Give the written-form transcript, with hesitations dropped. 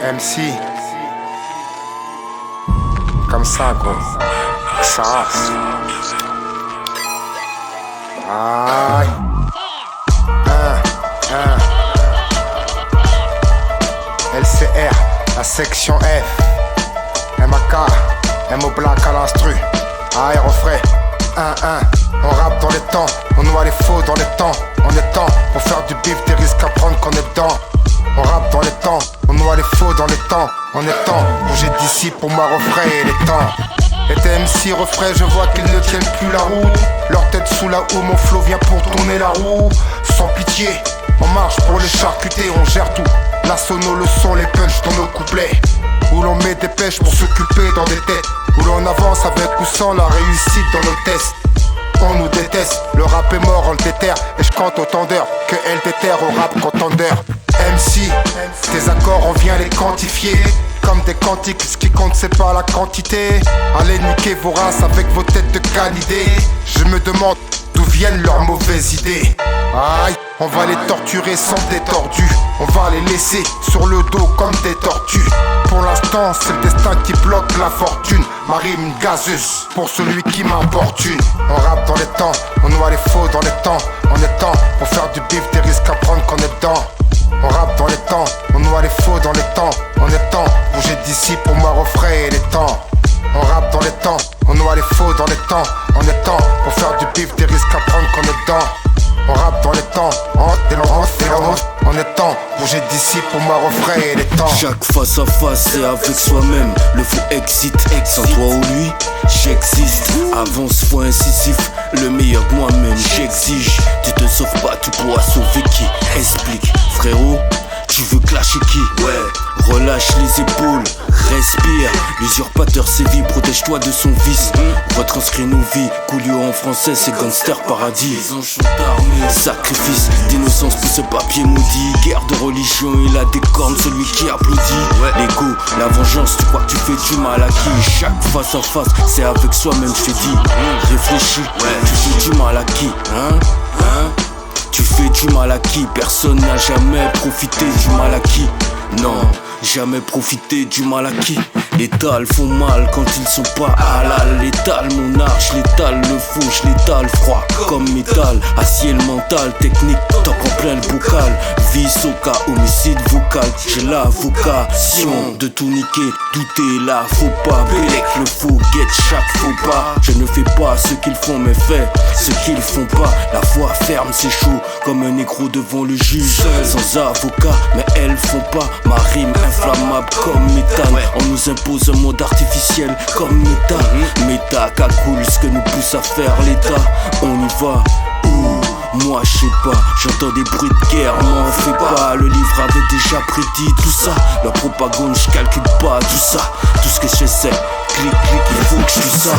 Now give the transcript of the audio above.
MC. Comme ça, gros. Ça. Aïe. LCR, la section F. MAK, MO Black à l'instru. Aïe, refrain. 1-1. On rappe dans les temps, on noie les faux dans les temps. On est temps pour faire du bif, des risques à prendre qu'on est dedans. On rappe dans les temps, on noie les faux dans les temps. On est temps, bouger d'ici pour moi refrain et les temps. Et tes MC refrains, je vois qu'ils ne tiennent plus la route. Leur tête sous la houe, mon flow vient pour tourner la roue. Sans pitié, on marche pour les charcuter, on gère tout. La sono, le son, les punchs dans nos couplets. Où l'on met des pêches pour s'occuper dans des têtes. Où l'on avance avec ou sans la réussite dans nos tests. On nous déteste, le rap est mort, on le déterre. Et je compte autant d'heures que elle déterre au rap contender. MC, tes accords, on vient les quantifier comme des quantiques, ce qui compte c'est pas la quantité. Allez niquer vos races avec vos têtes de canidés. Je me demande d'où viennent leurs mauvaises idées. Aïe, on va les torturer sans des tordus. On va les laisser sur le dos comme des tortues. Pour l'instant c'est le destin qui bloque la fortune. Ma rime gazeuse pour celui qui m'importune. On rappe dans les temps, on noie les faux dans les temps. On est temps pour faire du bif, des risques à prendre qu'on est dedans. On rappe dans les temps, on noie les faux dans les temps. On est temps, bouger d'ici pour moi refrain et les temps. On rappe dans les temps, on noie les faux dans les temps. On est temps pour faire du bif, des risques à prendre qu'on est dedans. On rappe dans les temps, on est temps, bouger d'ici pour moi refrain et les temps. Chaque face à face c'est avec soi-même. Le faux exit, sans toi ou lui, j'existe. Avance, fois incisif, le meilleur de moi-même, j'exige. Tu te sauves pas, tu pourras sauver qui? Explique, frérot. Tu veux clasher qui? Ouais. Relâche les épaules, respire. L'usurpateur sévit, protège-toi de son vice. Retranscrit nos vies, Coolio en français c'est Gangster Paradis. Les anges sont armés, sacrifice d'innocence pour ce papier maudit. Guerre de religion, il a des cornes, celui qui applaudit. L'ego, la vengeance, tu crois que tu fais du mal à qui? Chaque face à face, c'est avec soi-même, je te dis. Réfléchis, tu fais du mal à qui? Tu fais du mal à qui? Personne n'a jamais profité du mal à qui? Non, jamais profité du mal à qui? Les tales font mal quand ils sont pas halal. L'étale mon art, je l'étale le faux, je l'étale froid comme métal. Acier le mental, technique, top en plein le bocal. Vice au cas, homicide vocal. J'ai la vocation de tout niquer, douter là, faut pas. Bélec le faux, guette chaque faux pas. Je ne fais pas ce qu'ils font mais fais ce qu'ils font pas. La voix ferme, c'est chaud comme un négro devant le juge. Sans avocat, mais elles font pas. Ma rime inflammable comme méthane. On nous impose un monde artificiel comme méta. Méta, cagoule, ce que nous pousse à faire l'État. On y va. Moi je sais pas, j'entends des bruits de guerre, m'en fais pas. Le livre avait déjà prédit tout ça. La propagande, je calcule pas tout ça. Tout ce que je sais, clic, clic, il faut que je tue ça.